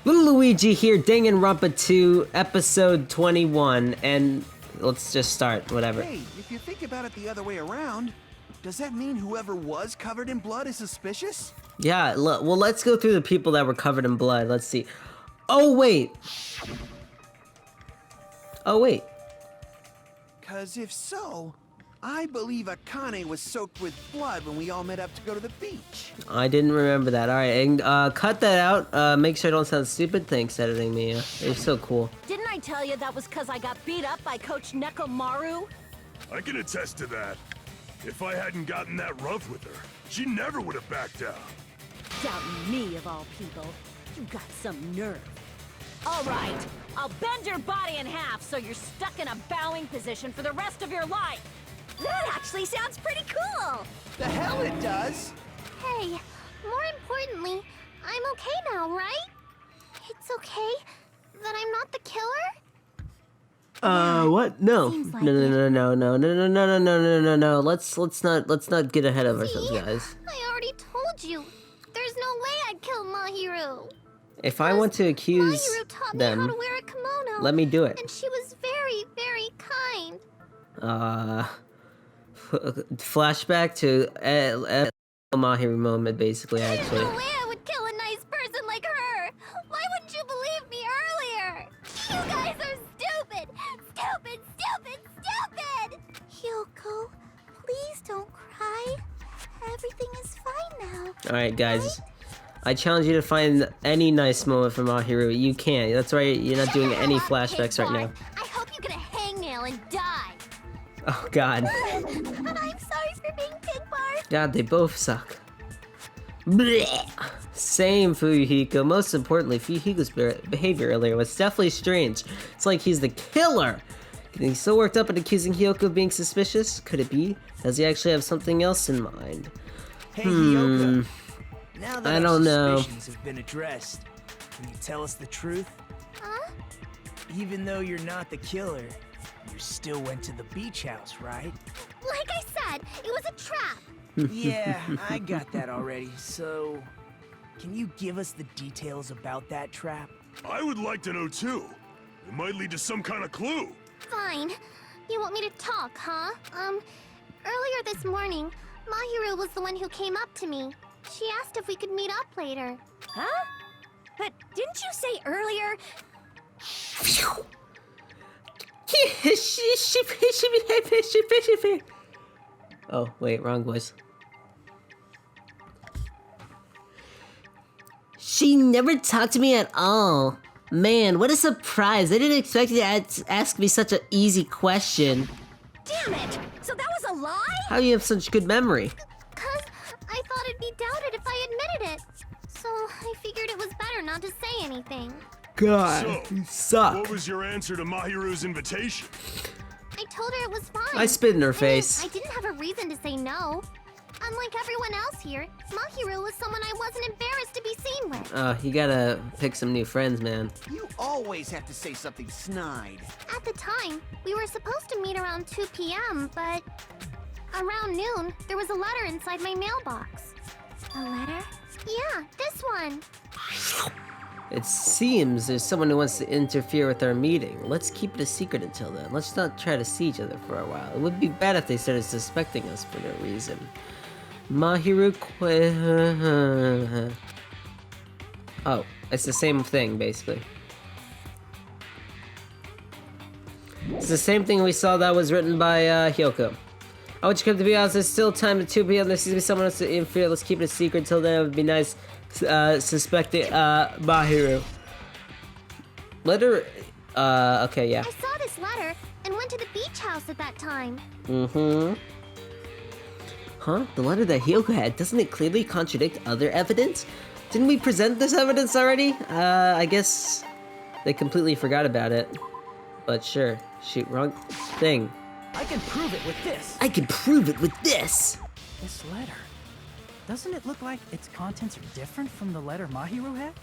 Little Luigi here, Danganronpa 2, episode 21, and let's just start, whatever. Hey, if you think about it the other way around, does that mean whoever was covered in blood is suspicious? Yeah, well, let's go through the people that were covered in blood. Let's see. Oh, wait. Cause if so, I believe Akane was soaked with blood when we all met up to go to the beach. I didn't remember that. All right, and cut that out. Make sure I don't sound stupid. Thanks, editing me. You're so cool. Didn't I tell you that was because I got beat up by Coach Nekomaru? I can attest to that. If I hadn't gotten that rough with her, she never would have backed down. Doubting me, of all people. You got some nerve. All right, I'll bend your body in half so you're stuck in a bowing position for the rest of your life. That actually sounds pretty cool! The hell it does! Hey, more importantly, I'm okay now, right? It's okay that I'm not the killer? What? No. Seems like No. Let's not get ahead of ourselves, guys. I already told you. There's no way I'd kill Mahiru. If I want to accuse Mahiru taught me how them, to wear a kimono. let me do it. And she was very, very kind. Flashback to Mahiru moment, basically, There's actually. no way I would kill a nice person like her. Why wouldn't you believe me earlier? You guys are stupid! Stupid, stupid, stupid! Hiyoko, please don't cry. Everything is fine now. Alright, guys. I challenge you to find any nice moment from Mahiru. You can't. That's right, you're not doing any flashbacks right now. I hope you get a hangnail and die. Oh, God. And I'm sorry for being Pig Bar. God, they both suck. Blech. Same, Hiyoko. Most importantly, Hiyuko's behavior earlier was definitely strange. It's like he's the killer. Getting so worked up and accusing Hiyoko of being suspicious? Could it be? Does he actually have something else in mind? Hey, Hiyoko. Now that I our don't know. suspicions have been addressed, can you tell us the truth? Huh? Even though you're not the killer, you still went to the beach house, right? Like I said, it was a trap. Yeah, I got that already. So, can you give us the details about that trap? I would like to know too. It might lead to some kind of clue. Fine. You want me to talk, huh? Earlier this morning, Mahiru was the one who came up to me. She asked if we could meet up later. Huh? But didn't you say earlier? Oh, wait, wrong voice. She never talked to me at all. Man, what a surprise. I didn't expect you to ask me such an easy question. Damn it! So that was a lie? How do you have such good memory? 'Cause I thought it'd be doubted if I admitted it. So I figured it was better not to say anything. God, So, you suck. What was your answer to Mahiru's invitation? I told her it was fine. I spit in her I mean, face. I didn't have a reason to say no. Unlike everyone else here, Mahiru was someone I wasn't embarrassed to be seen with. You gotta pick some new friends, man. You always have to say something snide. At the time, we were supposed to meet around 2 p.m., but around noon, there was a letter inside my mailbox. A letter? Yeah, this one. It seems there's someone who wants to interfere with our meeting. Let's keep it a secret until then. Let's not try to see each other for a while. It would be bad if they started suspecting us for no reason. Mahiru Oh, it's the same thing, basically. It's the same thing we saw that was written by Hiyoko. I want you to come to be honest, there's still time at 2 p.m. There seems to be someone else to interfere. Let's keep it a secret until then. It would be nice suspecting Mahiru. Letter, okay, yeah. I saw this letter and went to the beach house at that time. Huh? The letter that Hiyoko had, doesn't it clearly contradict other evidence? Didn't we present this evidence already? I guess they completely forgot about it. But sure. Shoot, wrong thing. I can prove it with this. I can prove it with this! This letter. Doesn't it look like its contents are different from the letter Mahiru had?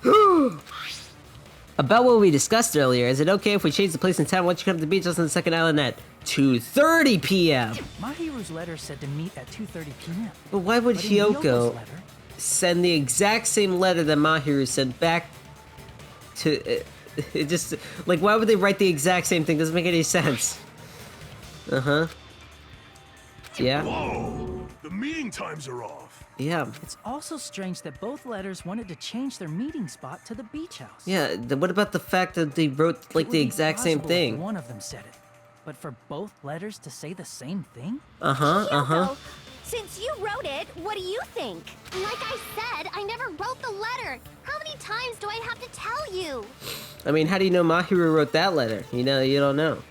About what we discussed earlier, is it okay if we change the place in town once you come to the beach house on the second island at 2:30 p.m.? Mahiru's letter said to meet at 2:30 p.m. But why would But in Hiyoko's Hiyoko letter, send the exact same letter that Mahiru sent back it just like why would they write the exact same thing? Doesn't make any sense. Yeah. Whoa! The meeting times are off. Yeah. It's also strange that both letters wanted to change their meeting spot to the beach house. Yeah. What about the fact that they wrote like the exact same thing? One of them said it, but for both letters to say the same thing? Hiyoko, since you wrote it, what do you think? Like I said, I never wrote the letter. How many times do I have to tell you? I mean, how do you know Mahiru wrote that letter? You know, you don't know.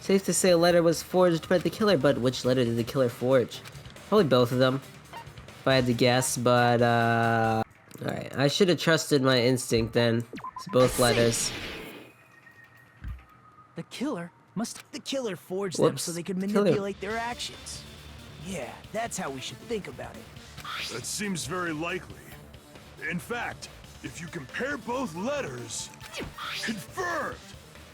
Safe to say a letter was forged by the killer, but which letter did the killer forge? Probably both of them, if I had to guess, but, alright, I should have trusted my instinct then. It's both letters. The killer The killer forged them so they could Killer. manipulate their actions. Yeah, that's how we should think about it. That seems very likely. In fact, if you compare both letters... Confirmed!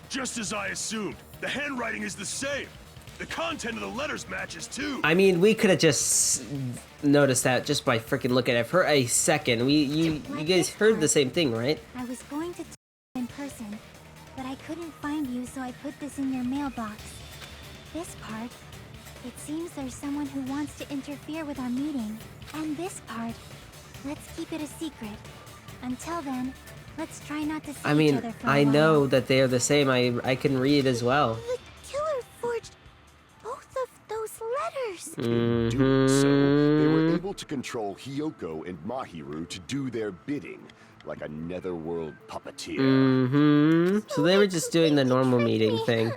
Just as I assumed, the handwriting is the same. The content of the letters matches too. I mean, we could have just noticed that just by freaking looking at it for a second. You guys heard the same thing, right? I was going to in person, but I couldn't find you, so I put this in your mailbox. This part, it seems there's someone who wants to interfere with our meeting. And this part, let's keep it a secret. Until then, let's try not to see I each mean, other for a I while. know that they are the same. I can read as well. The killer forged both of those letters. In doing so, they were able to control Hiyoko and Mahiru to do their bidding, like a netherworld puppeteer. So they were just doing the normal meeting thing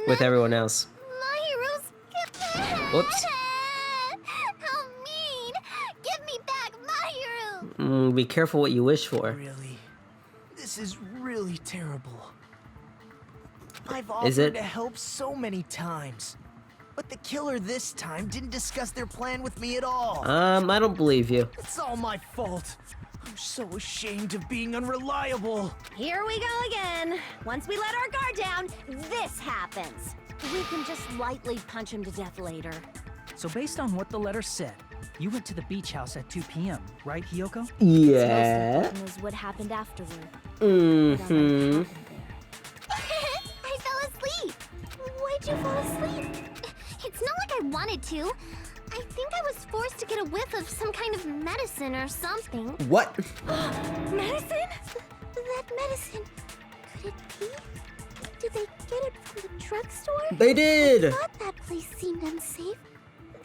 with everyone else. Mahiru's Whoops. How mean! Give me back Mahiru! Be careful what you wish for. Really? This is really terrible. I've Is offered it? to help so many times. But the killer this time didn't discuss their plan with me at all. I don't believe you. It's all my fault. I'm so ashamed of being unreliable. Here we go again. Once we let our guard down, this happens. We can just lightly punch him to death later. So based on what the letter said, you went to the beach house at 2 p.m., right, Hiyoko? Yeah. Most important is what happened afterward. Mm-hmm. I fell asleep. Why'd you fall asleep? It's not like I wanted to. I think I was forced to get a whiff of some kind of medicine or something. What? Medicine? That medicine. Could it be? Did they get it from the drugstore? They did. I thought that place seemed unsafe.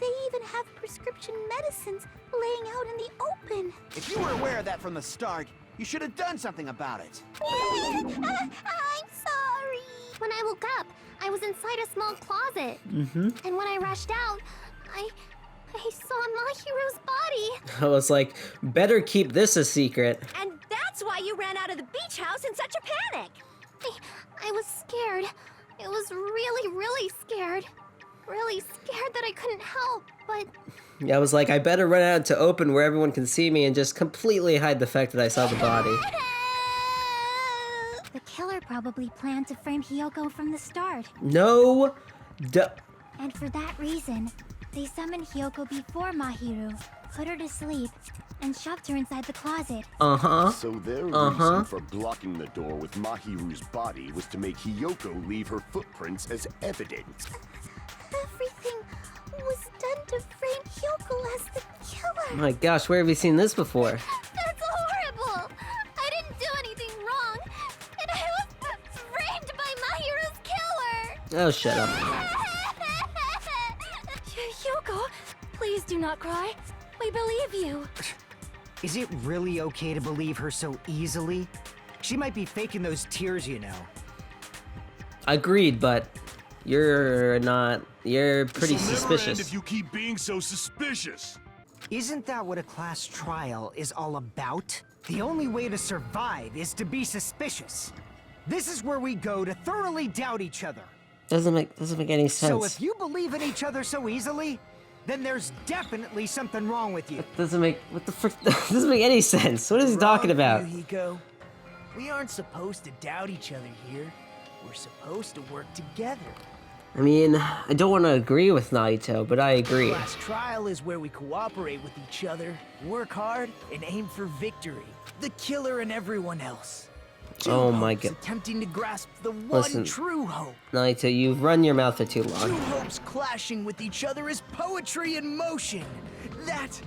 They even have prescription medicines laying out in the open. If you were aware of that from the start, you should have done something about it. I'm sorry. When I woke up, I was inside a small closet. And when I rushed out, I saw Mahiru's body. I was like, better keep this a secret. And that's why you ran out of the beach house in such a panic. I was scared. It was really, really scared. Really scared that I couldn't help, but... I was like, I better run out to open where everyone can see me and just completely hide the fact that I saw the body. The killer probably planned to frame Hiyoko from the start. No. And for that reason, they summoned Hiyoko before Mahiru, put her to sleep, and shoved her inside the closet. So their reason for blocking the door with Mahiru's body was to make Hiyoko leave her footprints as evidence. Everything was done to frame Hiyoko as the killer. My gosh, where have you seen this before? That's horrible. I didn't do anything wrong, and I was framed by Mahiru's killer. Oh, shut up. Hiyoko, please do not cry. We believe you. Is it really okay to believe her so easily? She might be faking those tears, you know. Agreed, but you're not. You're pretty This'll never suspicious. end if you keep being so suspicious. Isn't that what a class trial is all about? The only way to survive is to be suspicious. This is where we go to thoroughly doubt each other. Doesn't make any sense. So if you believe in each other so easily, then there's definitely something wrong with you. Doesn't make what the frick? Doesn't make any sense. What is he talking about? Hiyoko. We aren't supposed to doubt each other here. We're supposed to work together. I mean, I don't want to agree with Naito, but I agree. Class trial is where we cooperate with each other, work hard, and aim for victory. The killer and everyone else. Oh my hopes god. attempting to grasp the one Listen. true hope. Naito, you've run your mouth for too Two long. hopes clashing with each other is poetry in motion. That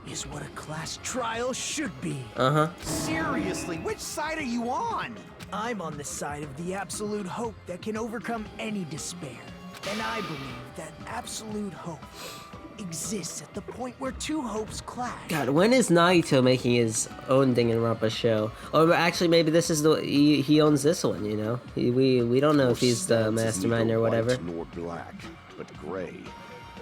is what a class trial should be. Uh-huh. Seriously, which side are you on? I'm on the side of the absolute hope that can overcome any despair. And I believe that absolute hope exists at the point where two hopes clash. God, when is Naito making his own Danganronpa show? Or actually, maybe this is the he owns this one. You know, we don't know if he's the Your stance is mastermind neither or whatever. white nor black, but gray.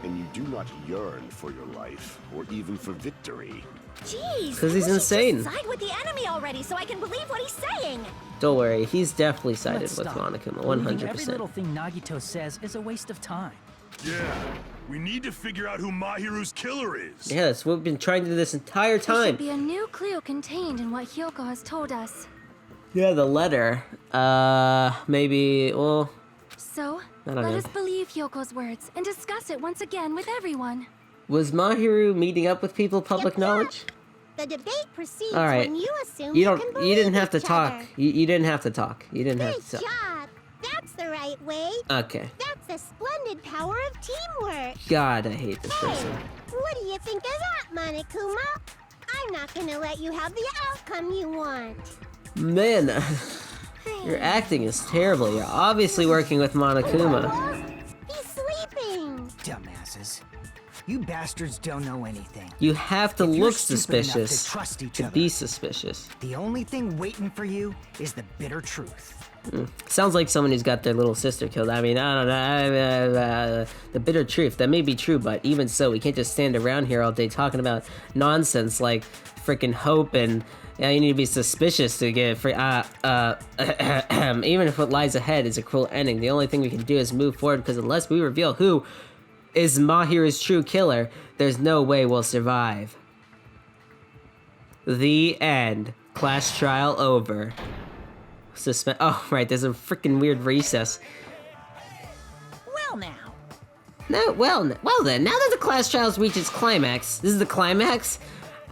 And you do not yearn for your life, or even for victory. Jeez. 'Cause he's I wish he'd insane. just side with the enemy already so I can believe what he's saying. Don't worry, he's definitely sided Let's with stop. Monokuma, Believing 100%. Every little thing Nagito says is a waste of time. Yeah, we need to figure out who Mahiru's killer is. Yes, we've been trying to do this entire There time. should be a new clue contained in what Hiyoko has told us. Yeah, the letter. Maybe. Well, So, I don't let know. us believe Hyoko's words and discuss it once again with everyone. was Mahiru meeting up with people? Public knowledge. The debate proceeds All right. when you assume You can don't. You believe didn't have to each talk. other. You didn't have to talk. You didn't have Good to talk. job. That's the right way. Okay. That's the splendid power of teamwork. God, I hate this Hey, person. what do you think of that, Monokuma? I'm not gonna let you have the outcome you want. Man, your acting is terrible. You're obviously working with Monokuma. He's sleeping. Dumbasses. You bastards don't know anything. You have to If you're look stupid enough to suspicious trust each to other. be suspicious. The only thing waiting for you is the bitter truth. Sounds like someone who's got their little sister killed. I mean, I don't know. The bitter truth. That may be true, but even so, we can't just stand around here all day talking about nonsense like freaking hope and yeah, you need to be suspicious to get free. Even if what lies ahead is a cruel ending, the only thing we can do is move forward because unless we reveal who is Mahiru's true killer, there's no way we'll survive. The end. Class trial over. Oh, right, there's a freaking weird recess. Well now. No, well then, now that the class trials reach its climax, this is the climax,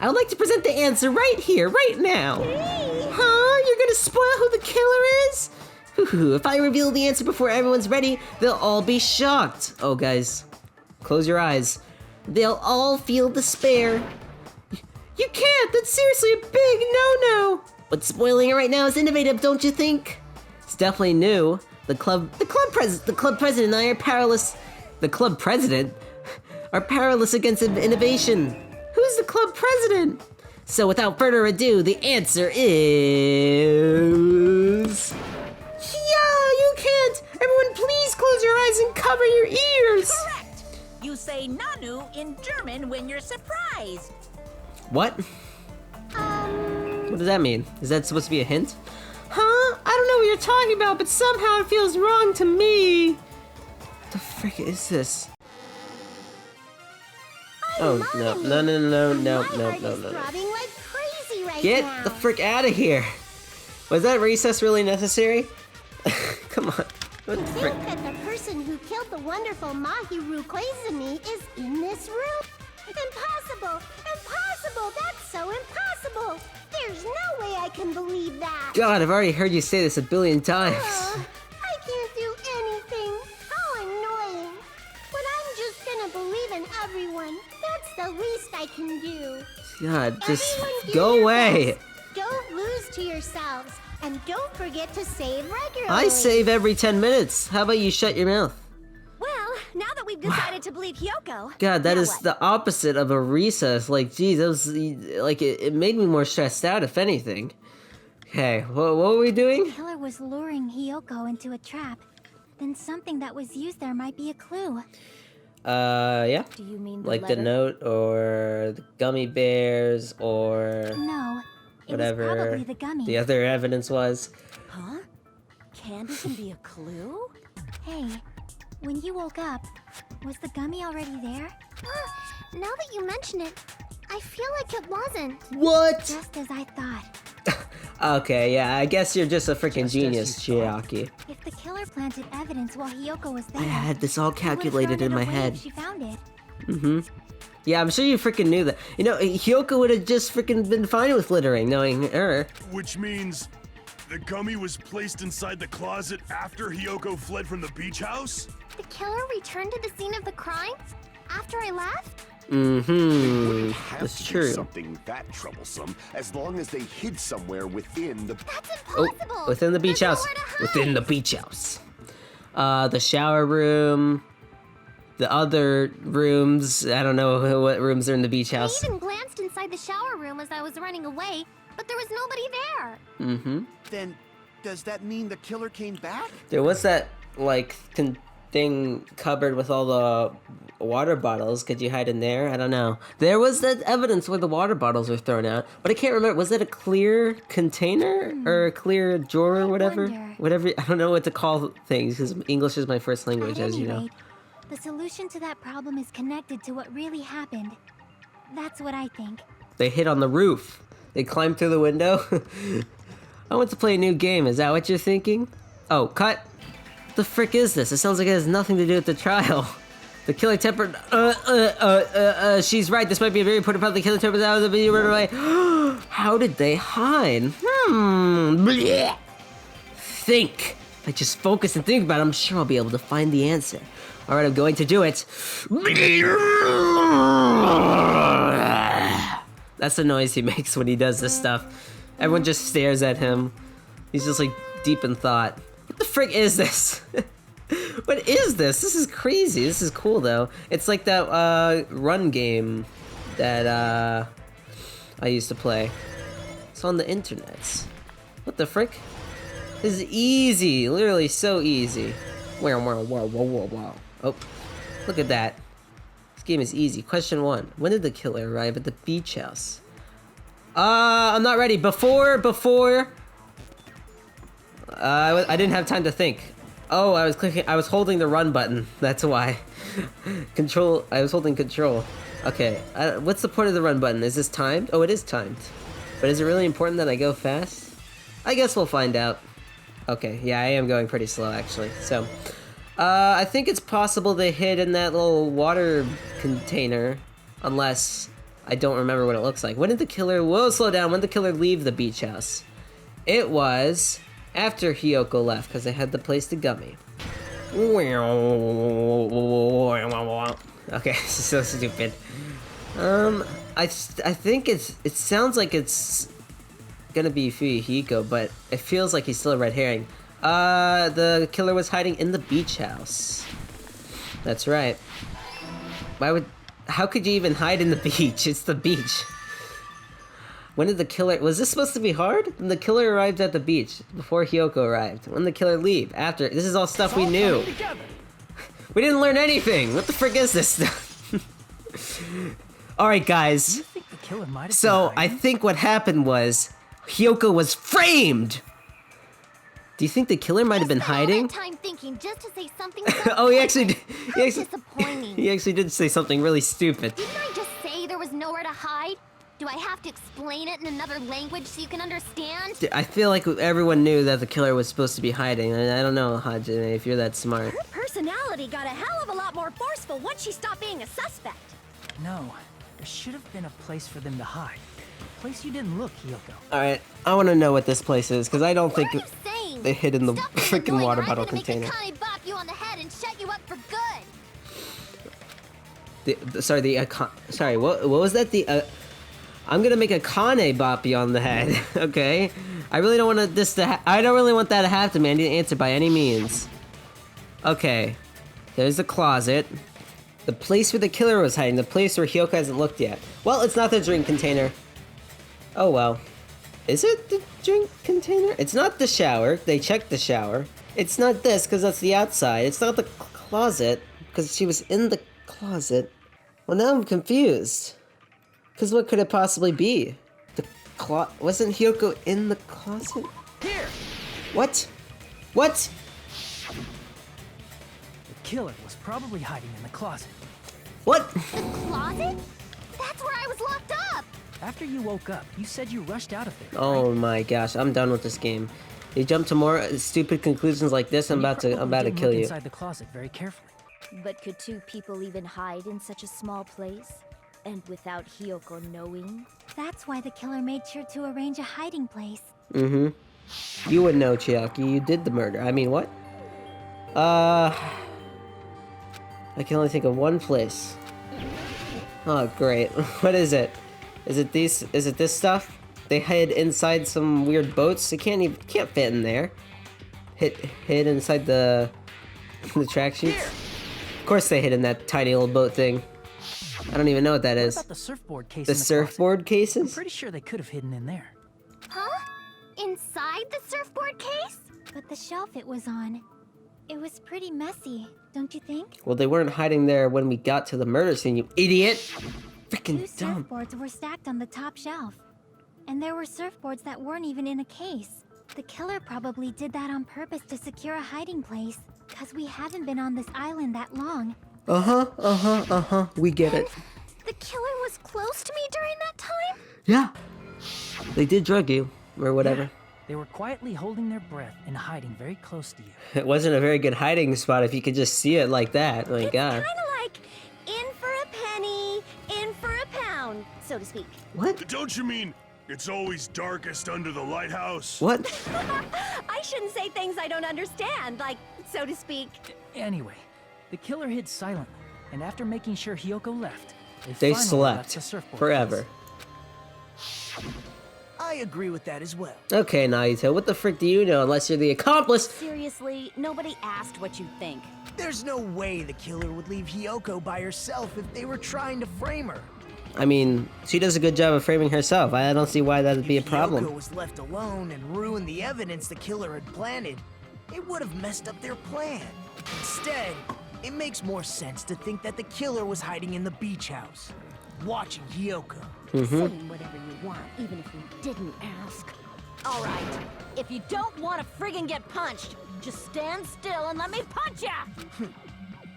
I would like to present the answer right here, right now. Huh? You're gonna spoil who the killer is? Hoo-hoo, if I reveal the answer before everyone's ready, they'll all be shocked. Oh, guys, close your eyes. They'll all feel despair. You can't, that's seriously a big no-no. But spoiling it right now is innovative, don't you think? It's definitely new. The club president and I are powerless. The club president are powerless against innovation. Who's the club president? So without further ado, the answer is... Yeah, you can't! Everyone please close your eyes and cover your ears! Correct. You say Nanu in German when you're surprised. What? What does that mean? Is that supposed to be a hint? Huh? I don't know what you're talking about, but somehow it feels wrong to me. What the frick is this? Oh, no. Throbbing like crazy right Get now. the frick out of here. Was that recess really necessary? Come on. What the frick? Think that the person who killed the wonderful Mahiru Koizumi is in this room? Impossible! Impossible! That's so impossible! There's no way I can believe that! God, I've already heard you say this a billion times. I can't do anything! How annoying! But I'm just gonna believe in everyone. That's the least I can do. God, just Everyone do go your away. best. Don't lose to yourselves. And don't forget to save regularly. I save every 10 minutes. How about you shut your mouth? Well, now that we've decided to believe Hiyoko. God, that now is what? the opposite of a recess. Like, geez, that was like it made me more stressed out, if anything. Okay, what were we doing? The killer was luring Hiyoko into a trap. Then something that was used there might be a clue. Yeah. Do you mean the Like letter? the note or the gummy bears or No, it whatever was probably the gummy. the other evidence was. Huh? Candy can be a clue? Hey, when you woke up, was the gummy already there? Now that you mention it, I feel like it wasn't. What? Just as I thought. Okay, yeah, I guess you're just a freaking Just as genius, you thought. Chiaki. If the killer planted evidence while Hiyoko was there, I had this all he would've calculated thrown in it my away head. if she found it. Yeah, I'm sure you freaking knew that. You know, Hiyoko would have just freaking been fine with littering, knowing her. Which means The gummy was placed inside the closet after Hiyoko fled from the beach house? The killer returned to the scene of the crime after I left? Wouldn't have That's to do true. something that troublesome as long as they hid somewhere within the. That's Oh, impossible! within the beach There's house. nowhere to hide. Within the beach house. The shower room. The other rooms. I don't know what rooms are in the beach I house. even glanced inside the shower room as I was running away, but there was nobody there. Then, does that mean the killer came back? There was that, like, thing cupboard with all the water bottles. Could you hide in there? I don't know. There was that evidence where the water bottles were thrown out, but I can't remember. Was it a clear container or a clear drawer or whatever? wonder. Whatever. I don't know what to call things because English is my first language, At as any you know. rate, the solution to that problem is connected to what really happened. That's what I think. They hid on the roof. They climbed through the window. I want to play a new game. Is that what you're thinking? Oh, cut. What the frick is this? It sounds like it has nothing to do with the trial. The killer tempered. She's right. This might be a very important part of the killer tempered out of the video right away. How did they hide? Blech. Think. If I just focus and think about it, I'm sure I'll be able to find the answer. All right, I'm going to do it. That's the noise he makes when he does this stuff. Everyone just stares at him. He's just like deep in thought. What the frick is this? What is this? This is crazy. This is cool though. It's like that run game that I used to play. It's on the internet. What the frick? This is easy. Literally so easy. Wow. Oh, look at that. This game is easy. Question 1. When did the killer arrive at the beach house? I'm not ready. Before. I didn't have time to think. Oh, I was holding the run button. That's why. I was holding control. Okay, what's the point of the run button? Is this timed? Oh, it is timed. But is it really important that I go fast? I guess we'll find out. Okay, yeah, I am going pretty slow actually. So, I think it's possible they hid in that little water container, unless I don't remember what it looks like. When did the killer, whoa, slow down, when did the killer leave the beach house? It was after Hiyoko left, because they had the place to gummy. Okay, this is so stupid. I think it sounds like it's gonna be Hiyoko, but it feels like he's still a red herring. The killer was hiding in the beach house. That's right. How could you even hide in the beach? It's the beach. When did the killer, was this supposed to be hard? When the killer arrived at the beach, before Hiyoko arrived. When did the killer leave? After. This is all stuff we knew. We didn't learn anything. What the frick is this stuff? Alright guys. You think the killer might have So been I hiding? think what happened was Hiyoko was framed. Do you think the killer might have been hiding? All that time thinking just to say something. Oh, he actually did. How disappointing. He actually did say something really stupid. Didn't I just say there was nowhere to hide? Do I have to explain it in another language so you can understand? I feel like everyone knew that the killer was supposed to be hiding. I don't know, Hajime, if you're that smart. Her personality got a hell of a lot more forceful once she stopped being a suspect. No, there should have been a place for them to hide. A place you didn't look, Hiyoko. Alright, I want to know what this place is, because I don't think What are you saying? they hid in the Stop being freaking annoying water or I'm bottle gonna container. Make Akane bop you on the head and shut you up for good. Sorry, what was that? I'm gonna make a Kane bop you on the head, okay? I really don't want I don't really want that to happen to me. I need an answer by any means. Okay, there's the closet. The place where the killer was hiding. The place where Hiyoko hasn't looked yet. Well, it's not the drink container. Oh well. Is it the drink container? It's not the shower. They checked the shower. It's not this, because that's the outside. It's not the closet, because she was in the closet. Well, now I'm confused. Because what could it possibly be? Wasn't Hiyoko in the closet? Here! What? What? The killer was probably hiding in the closet. What? Closet? That's where I was locked up. After you woke up, you said you rushed out of there. Oh my gosh, I'm done with this game. You jump to more stupid conclusions like this, I'm about to kill you. Inside the closet very carefully. But could two people even hide in such a small place? And without Hiyoko knowing? That's why the killer made sure to arrange a hiding place. Mm-hmm. You would know, Chiaki. You did the murder. I mean, what? I can only think of one place. Oh, great. What is it? Is it this stuff? They hid inside some weird boats. It can't fit in there. Hid inside the track sheets. Of course they hid in that tiny old boat thing. I don't even know what that is. What about the surfboard case? The in the surfboard closet? cases? I'm pretty sure they could have hidden in there. Huh? Inside the surfboard case? But the shelf it was on, it was pretty messy, don't you think? Well, they weren't hiding there when we got to the murder scene, you idiot! Freaking Two dumb. surfboards were stacked on the top shelf. And there were surfboards that weren't even in a case. The killer probably did that on purpose to secure a hiding place. Cause we haven't been on this island that long. We get it. The killer was close to me during that time? Yeah. They did drug you, or whatever. Yeah, they were quietly holding their breath and hiding very close to you. It wasn't a very good hiding spot if you could just see it like that. My God. Kinda like in for a penny, in for a pound, so to speak. What? Don't you mean it's always darkest under the lighthouse? What? I shouldn't say things I don't understand, like, so to speak. Anyway, the killer hid silently, and after making sure Hiyoko left, They finally slept left the surfboard forever. case. I agree with that as well. Okay, Naito, what the frick do you know unless you're the accomplice? Seriously, nobody asked what you think. There's no way the killer would leave Hiyoko by herself if they were trying to frame her. I mean, she does a good job of framing herself. I don't see why that would be a If Hiyoko problem. was left alone and ruined the evidence the killer had planted, it would have messed up their plan. Instead, it makes more sense to think that the killer was hiding in the beach house, watching Hiyoko. Saying whatever you want, even if you didn't ask. All right, if you don't want to friggin' get punched, just stand still and let me punch ya!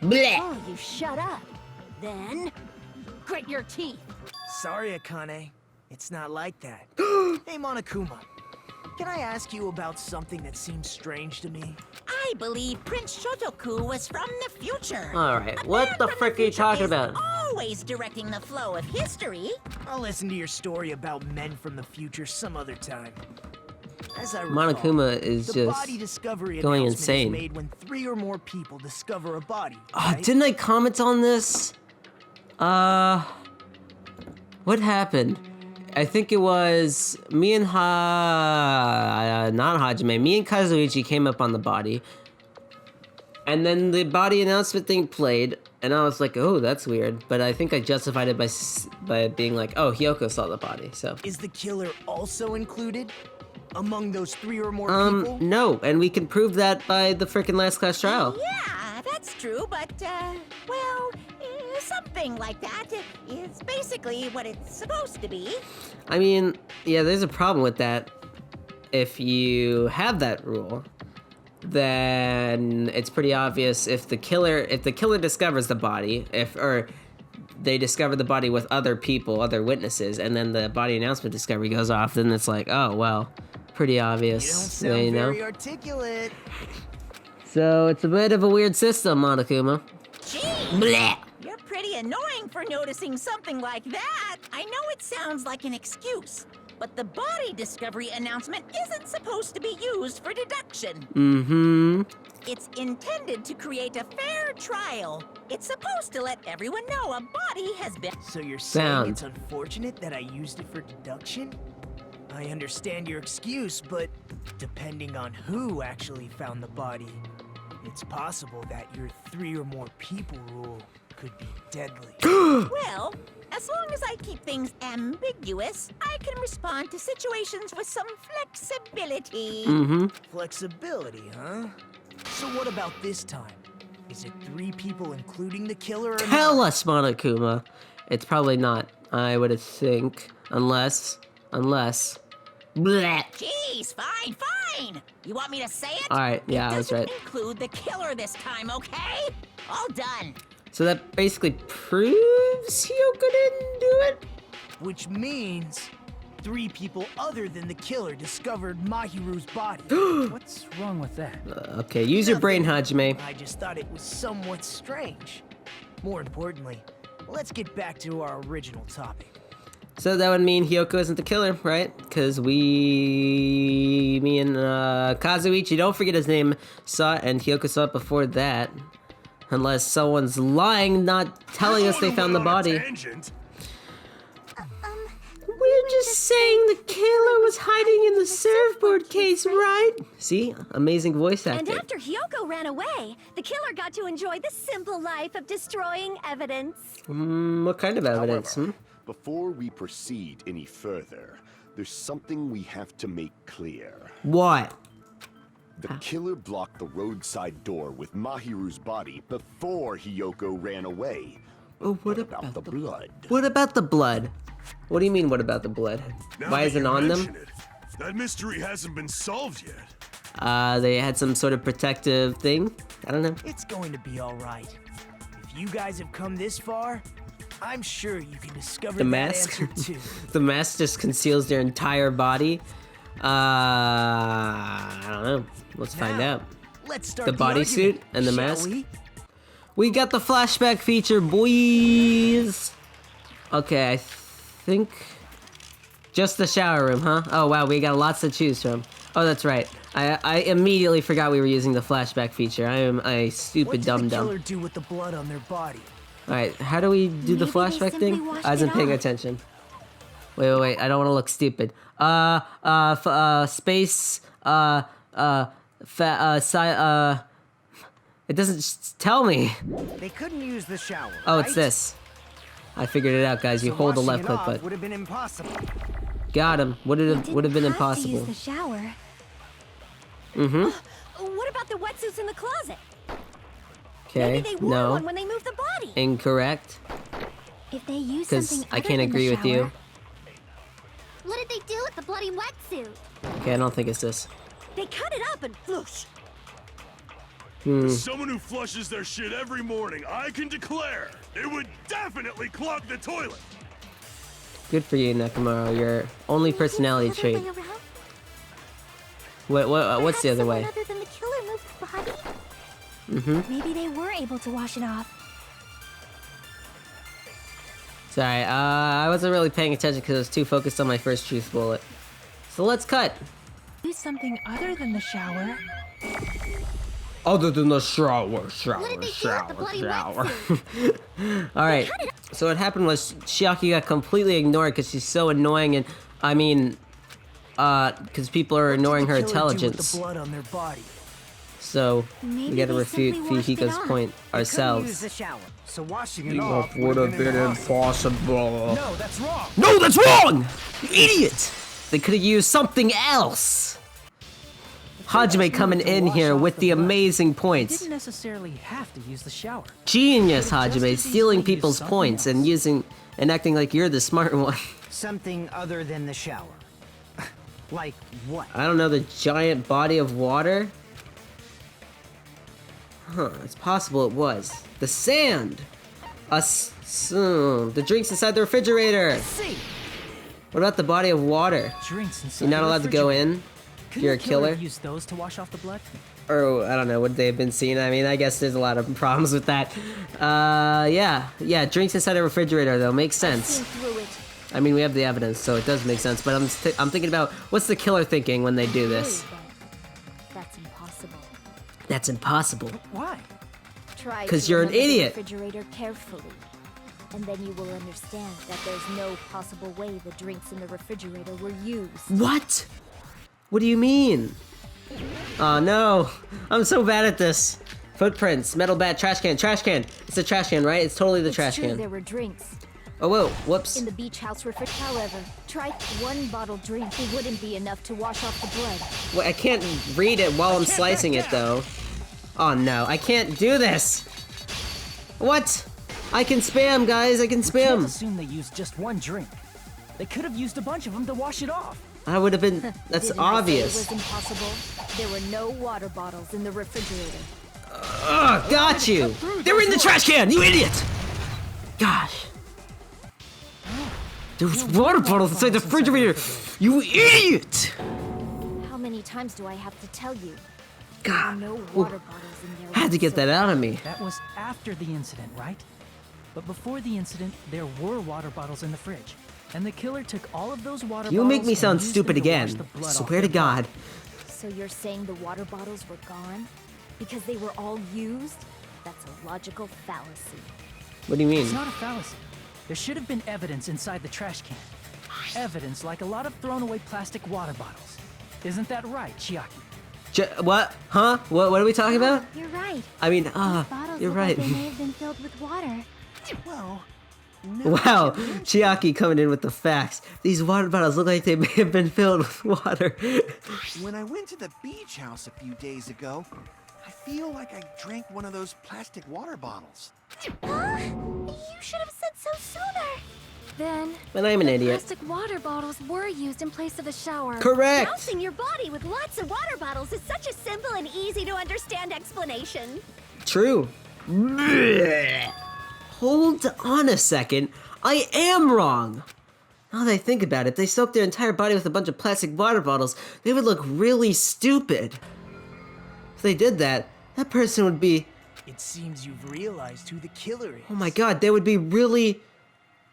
Blech! Oh, you shut up. Then, grit your teeth. Sorry, Akane. It's not like that. Hey, Monokuma. Can I ask you about something that seems strange to me? I believe Prince Shotoku was from the future. Alright, A what man the from frick are you future talking is about? Always directing the flow of history. I'll listen to your story about men from the future some other time. As I recall, Monokuma is the just body discovery going announcement insane. is made when 3 or more people discover a body. Oh, right? didn't I comment on this? What happened? I think it was me and not Hajime, me and Kazuichi came up on the body. And then the body announcement thing played, and I was like, oh, that's weird. But I think I justified it by being like, oh, Hiyoko saw the body, so. Is the killer also included among those 3 or more people? No, and we can prove that by the frickin' last class trial. Yeah, that's true, but, well, something like that is basically what it's supposed to be. I mean, yeah, there's a problem with that. If you have that rule, then it's pretty obvious if the killer discovers the body, or they discover the body with other people, other witnesses, and then the body announcement discovery goes off, then it's like, oh, well, pretty obvious. You don't sound you know? very articulate. So it's a bit of a weird system, Monokuma. Gee, Blech. you're pretty annoying for noticing something like that. I know it sounds like an excuse, but the body discovery announcement isn't supposed to be used for deduction. Mm-hmm. It's intended to create a fair trial. It's supposed to let everyone know a body has been... So you're saying Sound. it's unfortunate that I used it for deduction? I understand your excuse, but depending on who actually found the body, it's possible that your 3 or more people rule could be deadly. Well, as long as I keep things ambiguous, I can respond to situations with some flexibility. Mm-hmm. Flexibility, huh? So what about this time? Is it 3 people including the killer or Tell not? us, Monokuma. It's probably not, I would think. Unless. Blech. Jeez, fine. You want me to say it? Alright, yeah, it I was doesn't right. include the killer this time, okay? All done. So that basically proves Hiyoko didn't do it? Which means 3 people other than the killer discovered Mahiru's body. What's wrong with that? Okay, use your brain, Hajime. I just thought it was somewhat strange. More importantly, let's get back to our original topic. So that would mean Hiyoko isn't the killer, right? Because me and Kazuichi, don't forget his name, saw it, and Hiyoko saw it before that. Unless someone's lying, not telling us they found the body. We're just saying the killer was hiding in the surfboard case, right? See? Amazing voice acting. And after Hiyoko ran away, the killer got to enjoy the simple life of destroying evidence. What kind of evidence? However, before we proceed any further, there's something we have to make clear. What? The killer blocked the roadside door with Mahiru's body before Hiyoko ran away. Oh, what about the blood? What about the blood? What do you mean, what about the blood? Why is it on them? That mystery hasn't been solved yet. They had some sort of protective thing? I don't know. It's going to be all right. If you guys have come this far, I'm sure you can discover The that mask? answer too. The mask just conceals their entire body? I don't know. Let's find out. Let's start The bodysuit argument, and the shall mask? we? We got the flashback feature, boys! Okay, I think... Just the shower room, huh? Oh, wow, we got lots to choose from. Oh, that's right. I immediately forgot we were using the flashback feature. I am a stupid What did the dum-dum. killer do with the blood on their body? Alright, how do we do the Maybe they flashback simply thing? washed I wasn't it paying off. attention. Wait, I don't want to look stupid. Space, it doesn't tell me. They couldn't use the shower. Oh, it's right? this. I figured it out, guys. You So hold the washing left it click off button. would have been impossible. Got him. Would have been To use impossible. the shower. Mm-hmm. What about the wetsuits in the closet? Okay. Maybe they wore No. one when they moved the body. Incorrect. If they use Because something I other can't than agree the with you. shower- What did they do with the bloody wetsuit? Okay, I don't think it's this. They cut it up and whoosh. As someone who flushes their shit every morning, I can declare it would definitely clog the toilet. Good for you, Nakamura. Your only personality Maybe trait. the other way around? What's the Perhaps other way? someone other than the killer moved the body? Mm-hmm. Maybe they were able to wash it off. Sorry, I wasn't really paying attention because I was too focused on my first truth bullet. So let's cut. Use something other than the shower. Other than the shower. What did they do with the bloody wetsuit? Alright, so what happened was Chiaki got completely ignored because she's so annoying and, I mean, because people are ignoring her What did the killer do with intelligence. the blood on their body? So, Maybe we gotta they refute simply washed it Fihiko's off. point Couldn't use ourselves. the shower, so washing it It off would have been impossible. No, that's wrong. No, that's wrong! You idiot! They could have used something else! Hajime coming in here with the amazing You points. didn't necessarily have to use the shower. Genius, Just Hajime, as stealing easily use people's something points and else. acting like you're the smart one. Something other than the shower. Like what? I don't know, the giant body of water? Huh, it's possible it was. The sand! The drinks inside the refrigerator! See, What about the body of water? Drinks inside You're not the allowed to go refrigerator. in? Couldn't You're a the killer killer? have used those to wash off the blood? Or, I don't know, would they have been seen? I mean, I guess there's a lot of problems with that. Yeah, drinks inside a refrigerator, though, makes sense. Seen through it. I mean, we have the evidence, so it does make sense, but I'm thinking about, what's the killer thinking when they do this? That's impossible. That's impossible. Why? Try 'Cause to you're an remember the idiot. refrigerator carefully, and then you will understand that there's no possible way the drinks in the refrigerator were used. What? What do you mean? Oh no, I'm so bad at this. Footprints, metal bat, trash can. It's a trash can, right? It's totally the It's trash true can. there were drinks Oh, whoa, whoops. in the beach house refrigerator. However, try one bottle drink. It wouldn't be enough to wash off the blood. Wait, I can't read it while I'm slicing it, though. Oh no, I can't do this. What? I can spam, guys, I can We can't spam. assume they used just one drink. They could have used a bunch of them to wash it off. I would have been, that's Didn't I say obvious. it was impossible? There were no water bottles in the refrigerator. Ugh, got you. They were in the trash can, you idiot. Gosh. There's water bottles inside the refrigerator, you idiot. How many times do I have to tell you? God, No water bottles in there. had to get that out of me. That was after the incident, right? But before the incident, there were water bottles in the fridge. And the killer took all of those water You bottles make me and sound used stupid them to wash again. the blood Swear off to their God. body. So you're saying the water bottles were gone? Because they were all used? That's a logical fallacy. What do you mean? It's not a fallacy. There should have been evidence inside the trash can. Evidence like a lot of thrown away plastic water bottles. Isn't that right, Chiaki? What? Huh? What are we talking about? You're right. I mean, These bottles you're look right. like they may have been filled with water. Well, Wow, Chiaki coming in with the facts. These water bottles look like they may have been filled with water. when I went to the beach house a few days ago, I feel like I drank one of those plastic water bottles. You should have said so sooner. Then, But I'm an the idiot. plastic water bottles were used in place of a shower. Correct. Dousing your body with lots of water bottles is such a simple and easy to understand explanation. True. Hold on a second. I am wrong. Now that I think about it, if they soaked their entire body with a bunch of plastic water bottles, they would look really stupid. If they did that, that person would be... It seems you've realized who the killer is. Oh my god, they would be really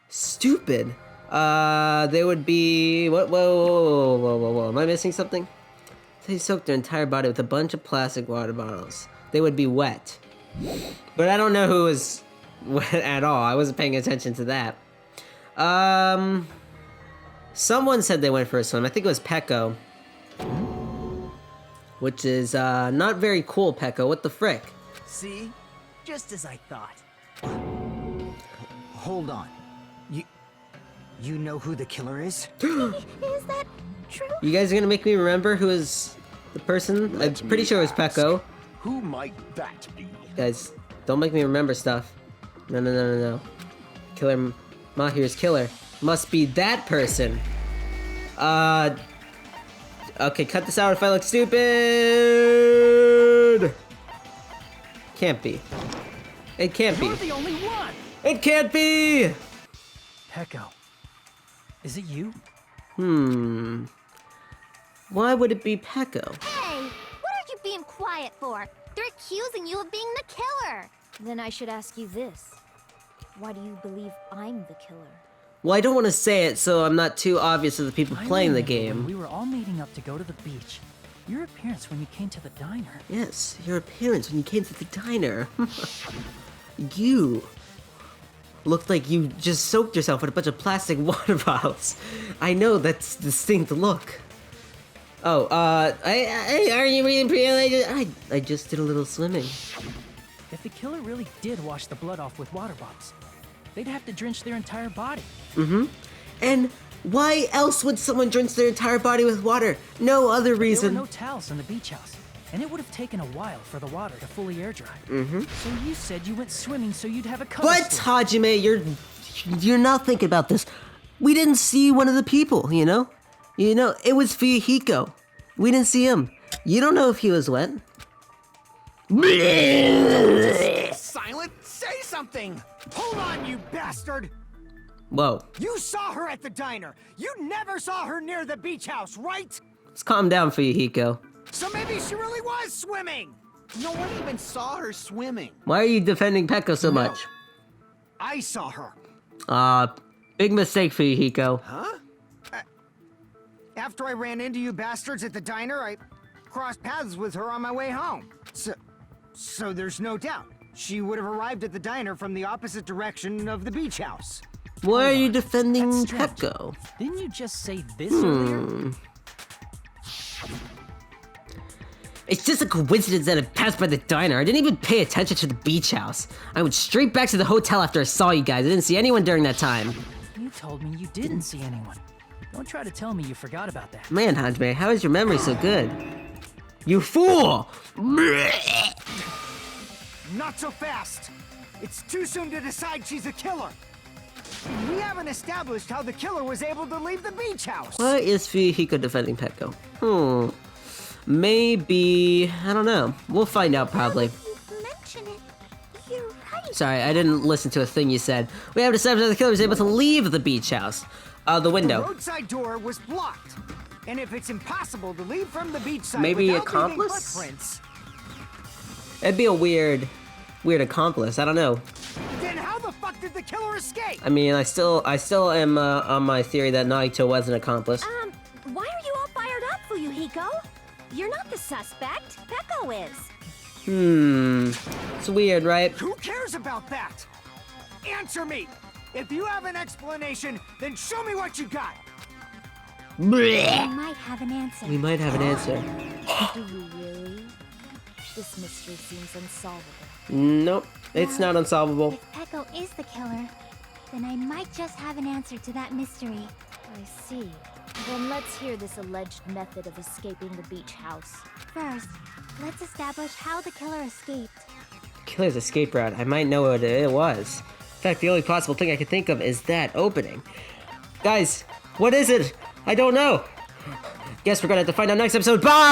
stupid. They would be... What? Whoa. Am I missing something? They soaked their entire body with a bunch of plastic water bottles. They would be wet. But I don't know who was wet at all. I wasn't paying attention to that. Someone said they went for a swim. I think it was Pecco. Which is, not very cool, Pecco. What the frick? See? Just as I thought. Hold on. You know who the killer is? Is that true? You guys are gonna make me remember who is the person? I'm pretty sure it was Pecco. Who might that be? Guys, don't make me remember stuff. No. Killer, Mahiru's killer. Must be that person. Okay, cut this out if I look stupid! Can't be. It can't be. You're the only one! It can't be! Pecco. Is it you? Why would it be Pecco? Hey, what are you being quiet for? They're accusing you of being the killer. Then I should ask you this. Why do you believe I'm the killer? Well, I don't want to say it so I'm not too obvious to the people I playing the remember when game. we were all meeting up to go to the beach. Your appearance when you came to the diner. Yes, your appearance when you came to the diner. You looked like you just soaked yourself with a bunch of plastic water bottles. I know, that's distinct look. Oh, are you really I just did a little swimming. If the killer really did wash the blood off with water bottles, they'd have to drench their entire body. And why else would someone drench their entire body with water? No other There reason. were no towels in the beach house, and it would have taken a while for the water to fully air dry. So you said you went swimming so you'd have a cover But story. Hajime, you're not thinking about this. We didn't see one of the people, you know? It was Hiyoko. We didn't see him. You don't know if he was wet. Silent, say something! Hold on, you bastard! Whoa. You saw her at the diner. You never saw her near the beach house, right? Let's calm down for Hiyoko. So maybe she really was swimming. No one even saw her swimming. Why are you defending Pecco so much? I saw her. Big mistake for Hiyoko. Huh? After I ran into you bastards at the diner, I crossed paths with her on my way home. So there's no doubt. She would have arrived at the diner from the opposite direction of the beach house. Why are you defending That's strange. Pecco? Didn't you just say this earlier? It's just a coincidence that I passed by the diner. I didn't even pay attention to the beach house. I went straight back to the hotel after I saw you guys. I didn't see anyone during that time. You told me you didn't see anyone. Don't try to tell me you forgot about that. Man, Hajime, how is your memory so good? You fool! Not so fast. It's too soon to decide she's a killer. We haven't established how the killer was able to leave the beach house. Why is Hiyoko defending Pecco? Maybe... I don't know. We'll find out probably. You mention it. You're right. Sorry, I didn't listen to a thing you said. We haven't established how the killer was able to leave the beach house. The The window. roadside door was blocked. And if it's impossible to leave from the beachside Maybe without leaving accomplice? footprints, It'd be a weird accomplice. I don't know. then how the fuck did the killer escape? I mean, I still am on my theory that Naito was an accomplice. Why are you all fired up, Fuyuhiko? You're not the suspect. Peko is. It's weird, right? Who cares about that? Answer me! If you have an explanation, then show me what you got! I might have an answer. We might have an answer. Do you really? This mystery seems unsolvable. Nope, it's not unsolvable. If Peko is the killer, then I might just have an answer to that mystery. I see. Then let's hear this alleged method of escaping the beach house. First, let's establish how the killer escaped. Killer's escape route. I might know what it was. In fact, the only possible thing I can think of is that opening. Guys, what is it? I don't know. Guess we're gonna have to find out next episode. Bye!